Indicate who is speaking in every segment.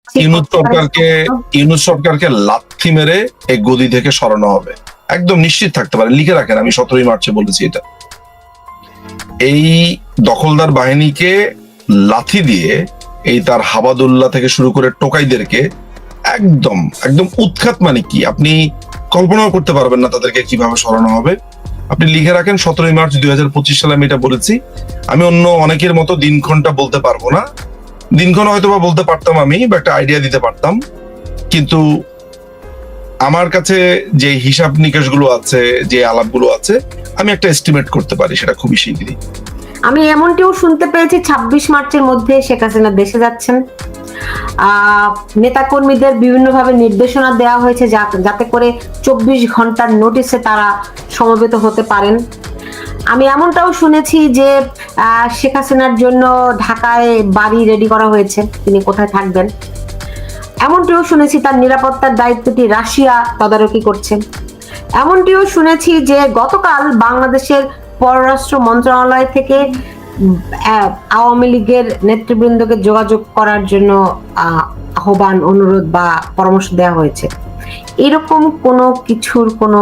Speaker 1: ইউনূস সরকারকে লাথি মেরে এই গদি থেকে সরানো হবে, একদম নিশ্চিত থাকতে পারে। লিখে রাখেন, আমি 17 মার্চে বলেছি এটা। এই দখলদার বাহিনীকে লাথি দিয়ে এই তার হাবাদুল্লাহ থেকে শুরু করে টোকাইদেরকে একদম একদম উৎখাত, মানে কি আপনি কল্পনাও করতে পারবেন না তাদেরকে কিভাবে সরানো হবে। আপনি লিখে রাখেন 17 মার্চ 2025 সালে আমি এটা বলেছি। আমি অন্য অনেকের মতো দিনক্ষণটা বলতে পারবো না, দিনক্ষণ হয়তো বা বলতে পারতাম আমি, বা একটা আইডিয়া দিতে পারতাম, কিন্তু আমার কাছে যে হিসাব নিকাশ গুলো আছে, যে আলাপগুলো আছে, আমি একটা এস্টিমেট করতে পারি সেটা খুবই শীঘ্রই।
Speaker 2: আমি এমনটিও শুনতে পেয়েছি 26 মার্চের মধ্যে শেখ হাসিনা দেশে যাচ্ছেন। নেতাকর্মীদের বিভিন্নভাবে নির্দেশনা দেওয়া হয়েছে যাতে করে 24 ঘন্টার নোটিশে তারা সমবেত হতে পারেন। আমি এমনটাও শুনেছি যে শেখ হাসিনার জন্য ঢাকায় বাড়ি রেডি করা হয়েছে, তিনি কোথায় থাকবেন। এমনটিও শুনেছি তার নিরাপত্তার দায়িত্বটি রাশিয়া তদারকি করছে। এমনটিও শুনেছি যে গতকাল বাংলাদেশের পররাষ্ট্র মন্ত্রণালয় থেকে আওয়ামী লীগের নেতৃবৃন্দকে যোগাযোগ করার জন্য আহ্বান, অনুরোধ বা পরামর্শ দেওয়া হয়েছে। এরকম কোনো কিছুর কোনো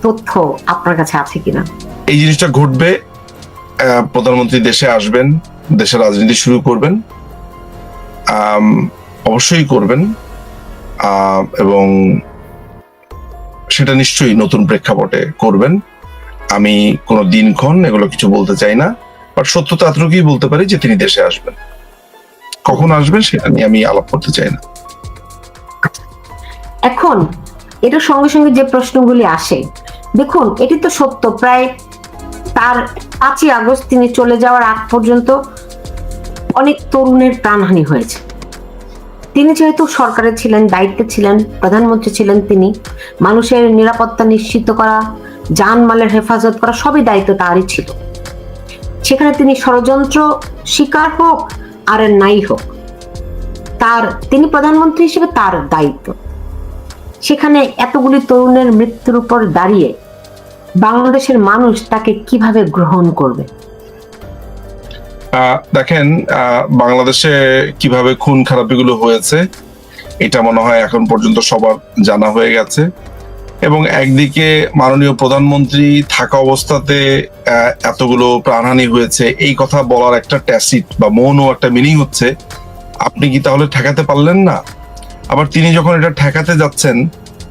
Speaker 2: তথ্য আপনার কাছে আছে কিনা?
Speaker 1: এই জিনিসটা ঘটবে, প্রধানমন্ত্রী দেশে আসবেন, দেশের রাজনীতি শুরু করবেন, অবশ্যই করবেন, এবং সেটা নিশ্চয়ই নতুন প্রেক্ষাপটে করবেন। আমি কোনো দিনক্ষণ এগুলো কিছু বলতে চাই না, বাট সত্যতা এতটুকুই বলতে পারি যে তিনি দেশে আসবেন। কখন আসবেন সেটা নিয়ে আমি আলাপ করতে চাই না।
Speaker 2: এখন এটার সঙ্গে সঙ্গে যে প্রশ্নগুলি আসে, দেখুন এটি তো সত্য, প্রায় তার 5ই আগস্ট তিনি চলে যাওয়ার আগ পর্যন্ত অনেক তরুণের প্রাণহানি হয়েছে। তিনি যেহেতু সরকারে ছিলেন, দায়িত্বে ছিলেন, প্রধানমন্ত্রী ছিলেন, তিনি মানুষের নিরাপত্তা নিশ্চিত করা, জানমালের হেফাজত করা সবই দায়িত্ব তারই ছিল। সেখানে তিনি ষড়যন্ত্র শিকার হোক আর নাই হোক, তিনি প্রধানমন্ত্রী হিসেবে তার দায়িত্ব। সেখানে এতগুলি তরুণের মৃত্যুর উপর দাঁড়িয়ে বাংলাদেশের মানুষ তাকে কিভাবে গ্রহণ করবে?
Speaker 1: দেখেন, বাংলাদেশে কিভাবে খুন খারাপিগুলো হয়েছে এটা মনে হয় এখন পর্যন্ত সবার জানা হয়ে গেছে। এবং একদিকে মাননীয় প্রধানমন্ত্রী থাকা অবস্থাতে এতগুলো প্রাণহানি হয়েছে, এই কথা বলার একটা ট্যাসিট বা মৌন একটা মিনিং হচ্ছে আপনি কি তাহলে ঠেকাতে পারলেন না? আবার তিনি যখন এটা ঠেকাতে যাচ্ছেন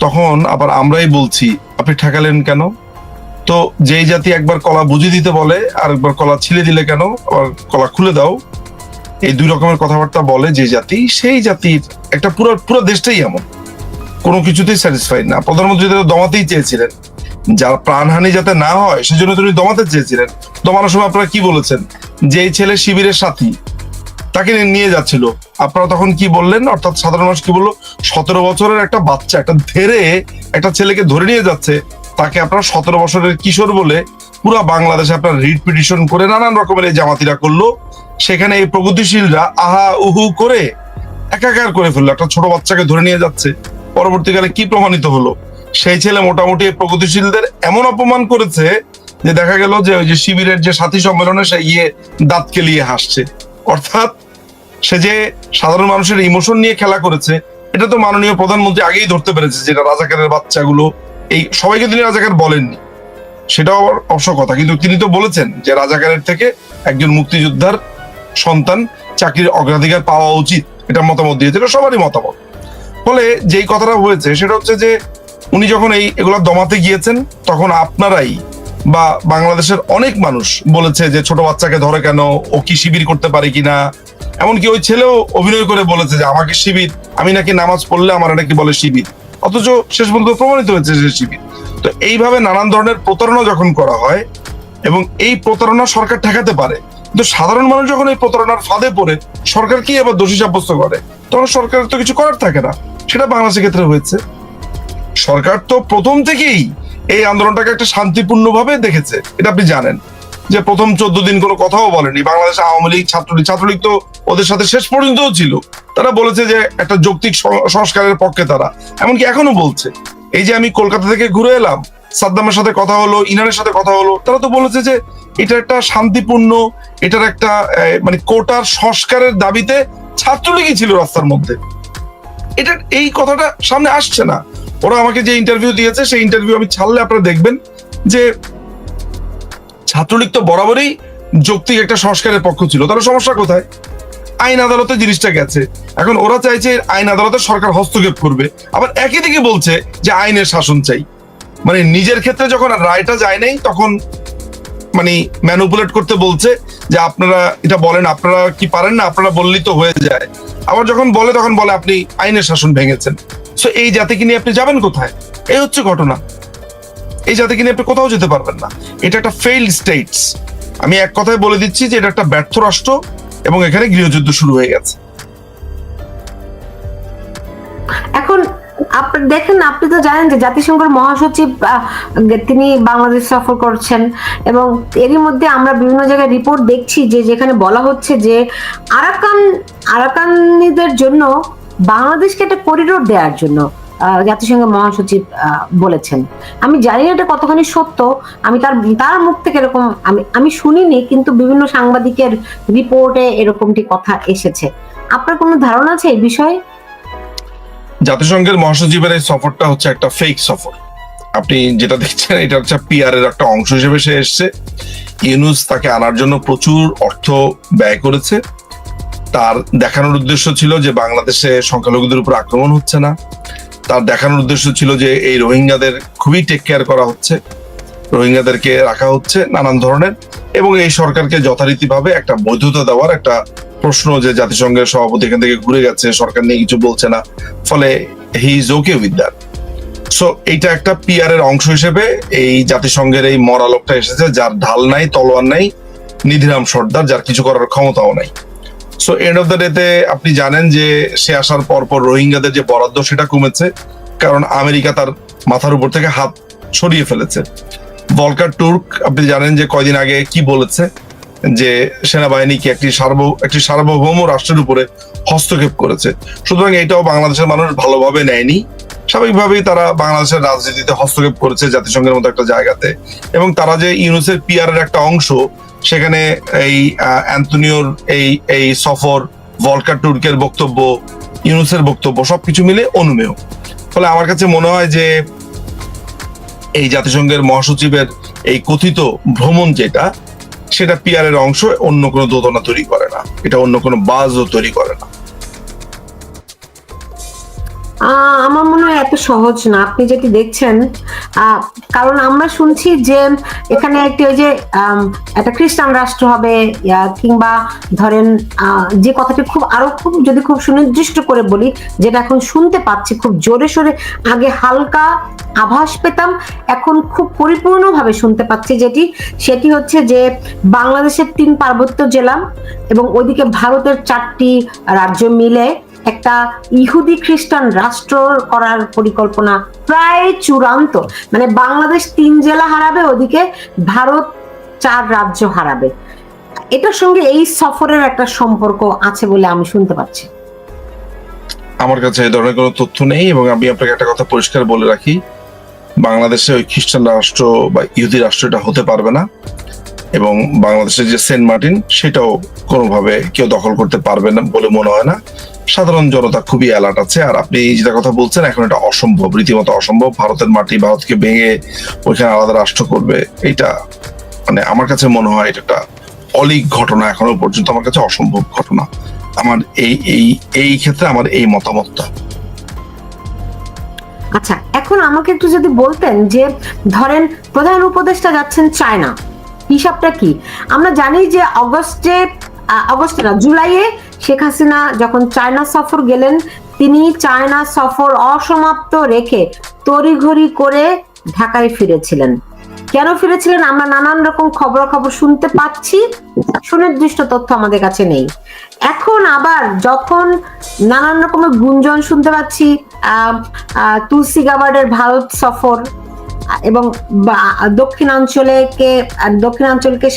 Speaker 1: তখন আবার আমরাই বলছি আপনি ঠেকালেন কেন? তো যেই জাতি একবার কলা বুঝিয়ে দিতে বলে আর একবার কলা ছিলে দিলে কেন, আবার কলা খুলে দাও, এই দুই রকমের কথাবার্তা বলে যে জাতি, সেই জাতির একটা পুরো দেশটাই এমন, কোনো কিছুতেই স্যাটিসফাইড না। প্রধানমন্ত্রী তো দমাতেই চেয়েছিলেন, যার প্রাণহানি যাতে না হয় সেজন্য তিনি দমাতে চেয়েছিলেন। দমানোর সময় আপনারা কি বলেছেন? যে ছেলে শিবিরের সাথী তাকে নিয়ে যাচ্ছিল, আপনারা তখন কি বললেন? অর্থাৎ সাধারণ মানুষ কি বললো? 17 বছরের একটা বাচ্চা, একটা ধেরে একটা ছেলেকে ধরে নিয়ে যাচ্ছে, তাকে আপনারা 17 বছরের কিশোর বলে পুরো বাংলাদেশে আপনার রিট পিটিশন করে নানান রকমের এই জামাতিরা করলো। সেখানে এই প্রগতিশীলরা আহা উহু করে একাকার করে ফেললো, একটা ছোট বাচ্চাকে ধরে নিয়ে যাচ্ছে। পরবর্তীকালে কি প্রমাণিত হলো? সেই ছেলে মোটামুটি প্রগতিশীলদের এমন অপমান করেছে যে দেখা গেল যে ওই যে শিবিরের যে সাথী সম্মেলনে সে দাঁত কেলিয়ে হাসছে। অর্থাৎ সে যে সাধারণ মানুষের ইমোশন নিয়ে খেলা করেছে, এটা তো মাননীয় প্রধানমন্ত্রী আগেই ধরতে পেরেছে, যেটা রাজাকারের বাচ্চাগুলো, এই সবাইকে তিনি রাজাকার বলেননি, সেটাও অবশ্য কথা, কিন্তু তিনি তো বলেছেন যে রাজাকারের থেকে একজন মুক্তিযোদ্ধার সন্তান চাকরির অগ্রাধিকার পাওয়া উচিত, এটা মতামত দিয়েছে, এটা সবারই মতামত। ফলে যেই কথাটা হয়েছে সেটা হচ্ছে যে উনি যখন এগুলা দমাতে গিয়েছেন তখন আপনারাই বা বাংলাদেশের অনেক মানুষ বলেছে যে ছোট বাচ্চাকে ধরে কেন, ও কি শিবির করতে পারে কিনা। এমনকি ওই ছেলেও অভিনয় করে বলেছে যে আমাকে শিবির, আমি নাকি নামাজ পড়লে আমার নাকি বলে শিবির, অথচ শেষ পর্যন্ত প্রমাণিত হয়েছে যে শিবির। তো এইভাবে নানান ধরনের প্রতারণা যখন করা হয় এবং এই প্রতারণা সরকার ঠেকাতে পারে, কিন্তু সাধারণ মানুষ যখন এই প্রতারণার ফাঁদে পড়ে সরকার কি আবার দোষী সাব্যস্ত করে, তখন সরকারের তো কিছু করার থাকে না। সেটা বাংলাদেশের ক্ষেত্রে হয়েছে। সরকার তো প্রথম থেকেই এই আন্দোলনটাকে একটা শান্তিপূর্ণভাবে দেখেছে, এটা আপনি জানেন যে প্রথম 14 দিন কোনো কথাও বলেনি। বাংলাদেশ আওয়ামী লীগ, ছাত্রলীগ তো ওদের সাথে শেষ পর্যন্তও ছিল, তারা বলেছে যে একটা যৌক্তিক সংস্কারের পক্ষে তারা, এমনকি এখনো বলছে। এই যে আমি কলকাতা থেকে ঘুরে এলাম, সাদ্দামের সাথে কথা হলো, ইরানের সাথে কথা হলো, তারা তো বলেছে যে এটা একটা শান্তিপূর্ণ, এটার একটা মানে কোটার সংস্কারের দাবিতে ছাত্রলীগই ছিল রাস্তার মধ্যে। এটা এই কথাটা সামনে আসছে না। ওরা আমাকে যে ইন্টারভিউ দিয়েছে সেই ইন্টারভিউ আমি ছাড়লে আপনারা দেখবেন যে ছাত্রলীগ তো বরাবরই যৌক্তিক একটা সংস্কারের পক্ষ ছিল। তাহলে সমস্যা কোথায়? আইন আদালতে জিনিসটা গেছে, এখন ওরা চাইছে আইন আদালতে সরকার হস্তক্ষেপ করবে, আবার একই দিকে বলছে যে আইনের শাসন চাই। মানে নিজের ক্ষেত্রে যখন রায়টা যায় নাই তখন মানে ম্যানুপুলেট করতে বলছে যে আপনারা এটা বলেন, আপনারা কি পারেন না, আপনারা বললেই তো হয়ে যায়। আবার যখন বলে তখন বলে আপনি আইনের শাসন ভেঙেছেন। সো এই জাতিকে নিয়ে আপনি যাবেন কোথায়? এই হচ্ছে ঘটনা। এই জাতিকে নিয়ে আপনি কোথাও যেতে পারবেন না। এটা একটা ফেইল্ড স্টেটস। আমি এক কথায় বলে দিচ্ছি যে এটা একটা ব্যর্থ রাষ্ট্র এবং এখানে গৃহযুদ্ধ শুরু হয়ে গেছে।
Speaker 2: এখন আপনি দেখেন, আপনি তো জানেন যে জাতিসংঘের মহাসচিব তিনি বাংলাদেশ সফর করছেন, এবং এরই মধ্যে আমরা বিভিন্ন জায়গায় রিপোর্ট দেখছি যে যেখানে বলা হচ্ছে যে আরাকানিদের জন্য বাংলাদেশকে একটা করিডোর দেওয়ার জন্য জাতিসংঘের মহাসচিব বলেছেন। আমি জানি না এটা কতখানি সত্য, আমি তার মুখ থেকে এরকম আমি শুনিনি, কিন্তু বিভিন্ন সাংবাদিকের রিপোর্টে এরকমটি কথা এসেছে। আপনার কোনো ধারণা আছে এই বিষয়ে?
Speaker 1: জাতিসংঘের মহাসচিবের এই সফরটা হচ্ছে একটা ফেক সফর। আপনি যেটা দেখছেন এটা হচ্ছে পিআর এর একটা অংশ হিসেবে সে এসছে। ইউনূস তাকে আনার জন্য প্রচুর অর্থ ব্যয় করেছে। তার দেখানোর উদ্দেশ্য ছিল যে বাংলাদেশে সংখ্যালঘুদের উপর আক্রমণ হচ্ছে না। তার দেখানোর উদ্দেশ্য ছিল যে এই রোহিঙ্গাদের খুবই টেক কেয়ার করা হচ্ছে, রোহিঙ্গাদেরকে রাখা হচ্ছে নানান ধরনের, এবং এই সরকারকে যথারীতিভাবে একটা বৈধতা দেওয়ার একটা প্রশ্ন যে জাতিসংঘের সভাপতি এখান থেকে ঘুরে গেছে, সরকার নিয়ে কিছু বলছে না, ফলে he is okay with that. So এইটা একটা পিআর এর অংশ হিসেবে এই জাতিসংঘের এই মরা লোকটা এসেছে, যার ঢাল নাই, তলোয়ার নাই, নিধিরাম সর্দার, যার কিছু করার ক্ষমতাও নাই। সো এন্ড অফ দ্য ডেতে আপনি জানেন যে সে আসার পর রোহিঙ্গাদের যে বরাদ্দ সেটা কমেছে, কারণ আমেরিকা তার মাথার উপর থেকে হাত সরিয়ে ফেলেছে। ভলকার তুর্ক আপনি জানেন যে কয়দিন আগে কি বলেছে, যে সেনাবাহিনীকে একটি সার্বভৌম রাষ্ট্রের উপরে হস্তক্ষেপ করেছে। সুতরাং এটাও বাংলাদেশের মানুষ ভালোভাবে নেয়নি। স্বাভাবিকভাবেই তারা বাংলাদেশের রাজনীতিতে হস্তক্ষেপ করেছে জাতিসংঘের মতো একটা জায়গাতে, এবং তারা যে ইউনূসের পিআর এর একটা অংশ, সেখানে এই অ্যান্তনিওর এই সফর, ভলকার তুর্কের বক্তব্য, ইউনূসের বক্তব্য সবকিছু মিলে অনুমেয়। ফলে আমার কাছে মনে হয় যে এই জাতিসংঘের মহাসচিবের এই কথিত ভ্রমণ যেটা, সেটা পিআর এর অংশ, অন্য কোনো দোদনা তৈরি করে না, এটা অন্য কোনো বাজও তৈরি করে না।
Speaker 2: আমার মনে হয় এত সহজ না আপনি যেটি দেখছেন, কারণ আমরা শুনছি যে এখানে একটি ওই যে একটা খ্রিস্টান রাষ্ট্র হবে, কিংবা ধরেন যে কথাটি খুব যদি খুব সুনির্দিষ্ট করে বলি, যেটা এখন শুনতে পাচ্ছি খুব জোরে সোরে, আগে হালকা আভাস পেতাম, এখন খুব পরিপূর্ণভাবে শুনতে পাচ্ছি সেটি হচ্ছে যে বাংলাদেশের 3 পার্বত্য জেলা এবং ওইদিকে ভারতের 4টি রাজ্য মিলে একটা ইহুদি খ্রিস্টান রাষ্ট্র করার পরিকল্পনা প্রায় চূড়ান্ত। মানে বাংলাদেশ 3 জেলা হারাবে, ওদিকে ভারত 4 রাজ্য হারাবে। এটার সঙ্গে এই সফরের একটা সম্পর্ক আছে বলে আমি শুনতে পাচ্ছি।
Speaker 1: আমার কাছে এই ধরনের কোনো তথ্য নেই, এবং আমি আপনাকে একটা কথা পরিষ্কার বলে রাখি, বাংলাদেশে ওই খ্রিস্টান রাষ্ট্র বা ইহুদি রাষ্ট্র এটা হতে পারবে না, এবং বাংলাদেশের যে সেন্ট মার্টিন সেটাও কোনোভাবে কেউ দখল করতে পারবে না বলে মনে হয় না। সাধারণ জনতা খুবই অ্যালার্ট আছে। আর আপনি যেটা কথা বলছেন, এখন এটা অসম্ভব, রীতিমতো অসম্ভব। ভারতের মাটি ভারতকে ভেঙে ওইখানে আলাদা রাষ্ট্র করবে, এটা মানে আমার কাছে মনে হয় এটা একটা অলীক ঘটনা, এখনো পর্যন্ত আমার কাছে অসম্ভব ঘটনা। আমার এই ক্ষেত্রে আমার এই মতামতটা।
Speaker 2: আচ্ছা, এখন আমাকে একটু যদি বলতেন যে ধরেন প্রধান উপদেষ্টা যাচ্ছেন চায়না, হিসাবটা কি? আমরা জানি যে অগস্টে না, জুলাইয়ে শেখ হাসিনা যখন চায়না সফর গেলেন, তিনি চায়না সফর অসমাপ্ত রেখে তড়িঘড়ি করে ঢাকায় ফিরেছিলেন। কেন ফিরেছিলেন আমরা নানান রকম খবরাখবর শুনতে পাচ্ছি, সুনির্দিষ্ট তথ্য আমাদের কাছে নেই। এখন আবার যখন নানান রকমের গুঞ্জন শুনতে পাচ্ছি, তুলসী গাবার্ডের ভারত সফর এবং দক্ষিণাঞ্চলকে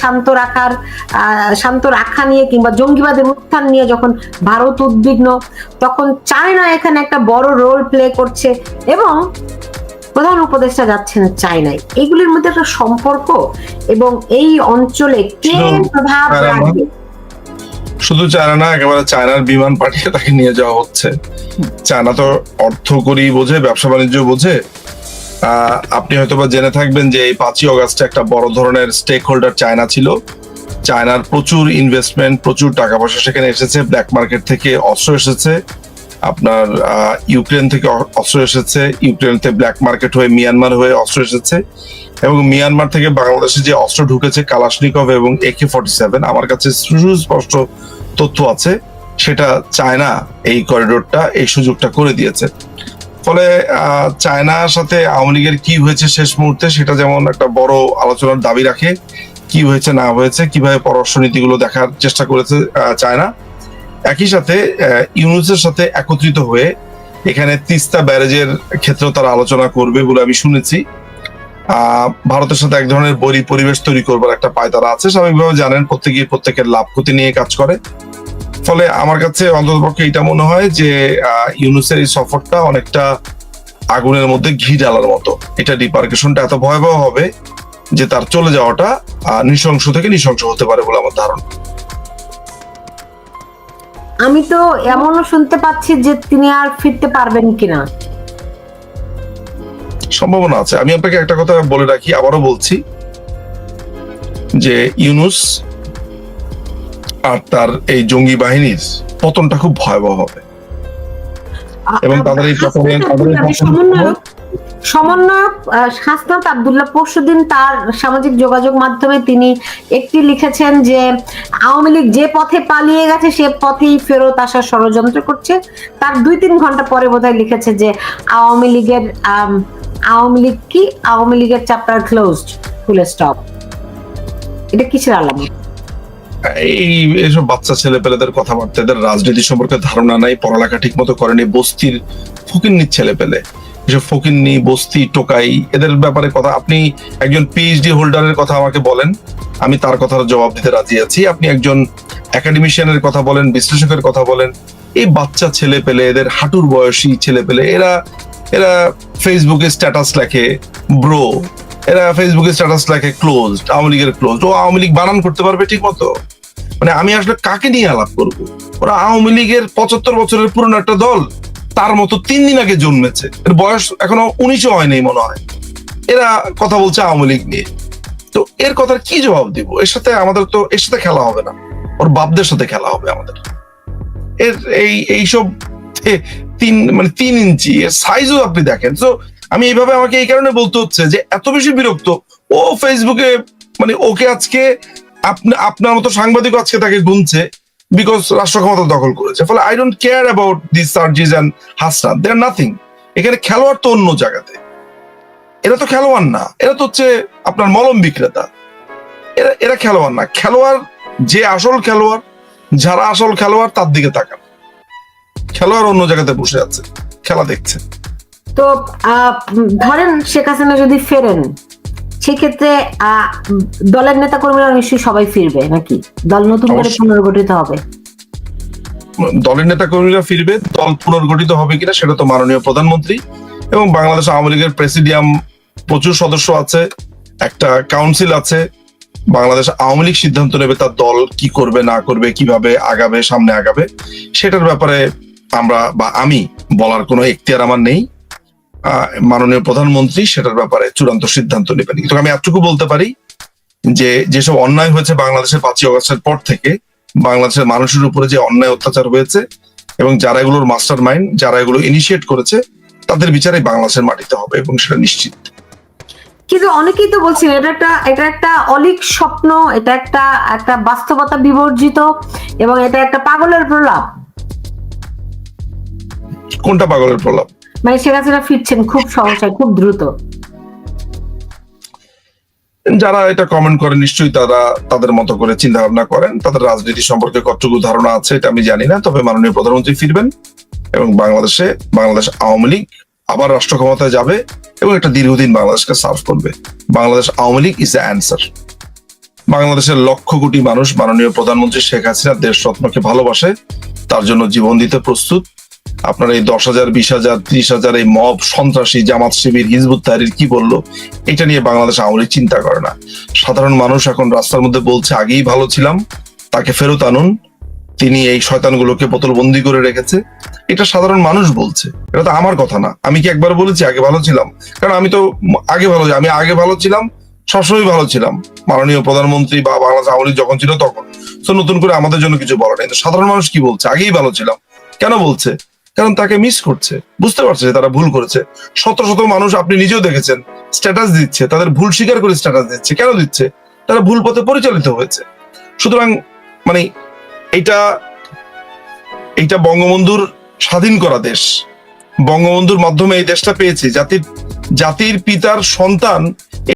Speaker 2: শান্ত রাখা নিয়ে কিংবা জঙ্গিবাদের উত্থান নিয়ে যখন ভারত উদ্বিগ্ন, তখন চায়না এখানে একটা বড় রোল প্লে করছে। এবং প্রধান উপদেষ্টা যাচ্ছেন চায়নায়, এগুলির মধ্যে একটা সম্পর্ক এবং এই অঞ্চলে কে প্রভাব রাখবে?
Speaker 1: শুধু চায়না না, একেবারে চায়নার বিমান পাঠিয়ে তাকে নিয়ে যাওয়া হচ্ছে। চায়না তো অর্থ করি বোঝে, ব্যবসা বাণিজ্য বোঝে। আপনি হয়তোবা জেনে থাকবেন যে এই 5ই অগাস্টে একটা বড় ধরনের স্টেক হোল্ডার চায়না ছিল। চায়নার প্রচুর ইনভেস্টমেন্ট, প্রচুর টাকা পয়সা সেখানে এসেছে, ব্ল্যাক মার্কেট থেকে অস্ত্র এসেছে, আপনার ইউক্রেন থেকে অস্ত্র এসেছে, ইউক্রেন থেকে ব্ল্যাক মার্কেট হয়ে মিয়ানমার হয়ে অস্ত্র এসেছে, এবং মিয়ানমার থেকে বাংলাদেশে যে অস্ত্র ঢুকেছে কালাশনিকভ এবং AK-47, আমার কাছে সুস্পষ্ট তথ্য আছে, সেটা চায়না এই করিডোরটা, এই সুযোগটা করে দিয়েছে। ফলে চায়নার সাথে আওয়ামী লীগের কি হয়েছে শেষ মুহূর্তে সেটা যেমন একটা বড় আলোচনার দাবি রাখে, কি হয়েছে না হয়েছে, কিভাবে পররাষ্ট্র নীতিগুলো দেখার চেষ্টা করেছে চায়না। একই সাথে ইউনুসের সাথে একত্রিত হয়ে এখানে তিস্তা ব্যারেজের ক্ষেত্রেও তারা আলোচনা করবে বলে আমি শুনেছি। ভারতের সাথে এক ধরনের বৈরী পরিবেশ তৈরি করবার একটা পায়তারা আছে। স্বাভাবিকভাবে জানেন প্রত্যেকের লাভ ক্ষতি নিয়ে কাজ করে। ফলে আমার কাছে অন্ততপক্ষে এটা মনে হয় যে ইউনুসের এই সফরটা অনেকটা আগুনের মধ্যে ঘি ঢালার মতো। এটা রিপারকেশনটা এত ভয়াবহ হবে যে তার চলে যাওয়াটা নৃশংস থেকে নৃশংস হতে পারে বলে আমার ধারণা।
Speaker 2: আমি তো এমনও শুনতে পাচ্ছি যে তিনি আর ফিরতে পারবেন কিনা।
Speaker 1: সম্ভাবনা আছে। আমি আপনাকে একটা কথা বলে রাখি, আবারও বলছি যে ইউনুস আর তার এই জঙ্গি বাহিনীর পতনটা খুব ভয়াবহ হবে, এবং তাদের এই
Speaker 2: সমন্বয়ক হাসনাত আব্দুল্লাহ পরশুদিন তার সামাজিক যোগাযোগ মাধ্যমে তিনি একটি লিখেছেন যে আওয়ামী লীগ যে পথে পালিয়ে গেছে সে পথেই ফেরত আসার ষড়যন্ত্র করছে। তার 2-3 ঘন্টা পরে বোধহয় লিখেছে যে আওয়ামী লীগের চ্যাপ্টার ক্লোজড, ফুল স্টপ। এটা কিসের আলামত?
Speaker 1: এইসব বাচ্চা ছেলে পেলেদের কথাবার্তা, এদের রাজনীতি সম্পর্কে ধারণা নাই, পড়ালেখা ঠিক মতো করেনি, বস্তির ফকিন্নি ছেলে পেলে, এসব ফকিন্নি বস্তি টোকাই, এদের ব্যাপারে কথা। আপনি একজন PhD হোল্ডারের কথা আমাকে বলেন, আমি তার কথার জবাব দিতে রাজি আছি। আপনি একজন একাডেমিশিয়ানের কথা বলেন, বিশ্লেষকের কথা বলেন, এই বাচ্চা ছেলে পেলে, এদের হাঁটুর বয়সী ছেলে পেলে, এরা ফেসবুকে স্ট্যাটাস লেখে ব্রো, এরা ফেসবুকে স্ট্যাটাস লেখে ক্লোজড, আওয়ামী লীগের ক্লোজড। ও আওয়ামী লীগ বানান করতে পারবে ঠিক মতো? মানে আমি আসলে কাকে নিয়ে আলাপ করবো? ওরা আওয়ামী লীগের 75 বছরের পুরনো একটা দল, তার মতো 3 দিন আগে জন্মেছে, এর বয়স এখনো 19ও হয়নি মনে হয়, এরা কথা বলছে আওয়ামী লীগ নিয়ে। তো এর কথার কি জবাব দিব? এর সাথে খেলা হবে না, ওর বাপদের সাথে খেলা হবে আমাদের। এর এইসব 3 ইঞ্চি এর সাইজও আপনি দেখেন। তো আমি এইভাবে, আমাকে এই কারণে বলতে হচ্ছে যে এত বেশি বিরক্ত ও ফেসবুকে, মানে ওকে আজকে আপনার মতো সাংবাদিক আজকে তাকে গুনছে বিকজ রাষ্ট্র ক্ষমতা দখল করেছে। ফলে I don't care about this Sarjis and Hasnat, they are nothing. এখানে খেলোয়াড় তো অন্য জায়গাতে, এরা তো খেলোয়াড় না, এরা তো হচ্ছে আপনার মলম বিক্রেতা। এরা খেলোয়াড় না। খেলোয়াড় যে আসল খেলোয়াড়, যারা আসল খেলোয়াড় তার দিকে তাকান। খেলোয়াড় অন্য জায়গাতে বসে আছে, খেলা দেখছে।
Speaker 2: তো ধরেন শেখ হাসিনা যদি ফেরেন, সেক্ষেত্রে দলের নেতা কর্মীরা নিশ্চয়ই সবাই ফিরবে নাকি? দল নতুন করে পুনর্গঠিত হবে?
Speaker 1: দলের নেতা কর্মীরা ফিরবে, দল পুনর্গঠিত হবে কিনা সেটা তো মাননীয় প্রধানমন্ত্রী এবং বাংলাদেশ আওয়ামী লীগের প্রেসিডিয়াম, প্রচুর সদস্য আছে, একটা কাউন্সিল আছে। বাংলাদেশ আওয়ামী লীগ সিদ্ধান্ত নেবে তার দল কি করবে না করবে, কিভাবে আগাবে, সামনে আগাবে। সেটার ব্যাপারে আমি বলার কোনো এখতিয়ার আমার নেই। মাননীয় প্রধানমন্ত্রী সেটার ব্যাপারে চূড়ান্ত সিদ্ধান্ত নেবেন। কিন্তু আমি এতটুকু বলতে পারি যে যেসব অন্যায় হয়েছে বাংলাদেশের 5ই অগাস্টের পর থেকে, বাংলাদেশের মানুষের উপরে যে অন্যায় অত্যাচার হয়েছে এবং যারা এগুলোর মাস্টার মাইন্ড, যারা এগুলো ইনিশিয়েট করেছে, তাদের বিচারে বাংলাদেশের মাটিতে হবে এবং সেটা নিশ্চিত।
Speaker 2: কিন্তু অনেকেই তো বলছেন এটা একটা অলীক স্বপ্ন, এটা একটা বাস্তবতা বিবর্জিত, এবং এটা একটা পাগলের প্রলাপ।
Speaker 1: কোনটা পাগলের প্রলাপ?
Speaker 2: মানে শেখ হাসিনা ফিরছেন খুব সহসায়, খুব দ্রুত।
Speaker 1: যারা এটা কমেন্ট করে নিশ্চয়ই তারা তাদের মতো করে চিন্তা ভাবনা করেন, তাদের রাজনীতি সম্পর্কে কতটুকু ধারণা আছে এটা আমি জানি না। তবে মাননীয় প্রধানমন্ত্রী ফিরবেন এবং বাংলাদেশ আওয়ামী লীগ আবার রাষ্ট্র ক্ষমতায় যাবে এবং একটা দীর্ঘদিন বাংলাদেশকে সার্ভ করবে। Bangladesh Awami League is the answer. বাংলাদেশের লক্ষ কোটি মানুষ মাননীয় প্রধানমন্ত্রী শেখ হাসিনা দেশ রত্নকে ভালোবাসে, তার জন্য জীবন দিতে প্রস্তুত। আপনার এই 10,000, 20,000, 30,000 এই মব সন্ত্রাসী জামাত শিবির হিজবুত তাহরির কি বললো, এটা নিয়ে বাংলাদেশ আওয়ামী লীগ চিন্তা করে না। সাধারণ মানুষ এখন রাস্তার মধ্যে বলছে আগেই ভালো ছিলাম, তাকে ফেরত আনুন, তিনি এই শয়তানগুলোকে বোতলবন্দি করে রেখেছে। এটা সাধারণ মানুষ বলছে, এটা তো আমার কথা না। আমি কি একবার বলেছি আগে ভালো ছিলাম? কারণ আমি তো আমি আগে ভালো ছিলাম, সবসময় ভালো ছিলাম, মাননীয় প্রধানমন্ত্রী বা বাংলাদেশ আওয়ামী লীগ যখন ছিল তখন। তো নতুন করে আমাদের জন্য কিছু বলা নেই। কিন্তু সাধারণ মানুষ কি বলছে? আগেই ভালো ছিলাম। কেন বলছে? কারণ তাকে মিস করছে, বুঝতে পারছে যে তারা ভুল করেছে। শত শত মানুষ, আপনি নিজেও দেখেছেন, স্ট্যাটাস দিচ্ছে, তাদের ভুল স্বীকার করে স্ট্যাটাস দিচ্ছে। কেন দিচ্ছে? তারা ভুল পথে পরিচালিত হয়েছে। সুতরাং মানে এটা এইটা বঙ্গবন্ধুর স্বাধীন করা দেশ, বঙ্গবন্ধুর মাধ্যমে এই দেশটা পেয়েছি। জাতির পিতার সন্তান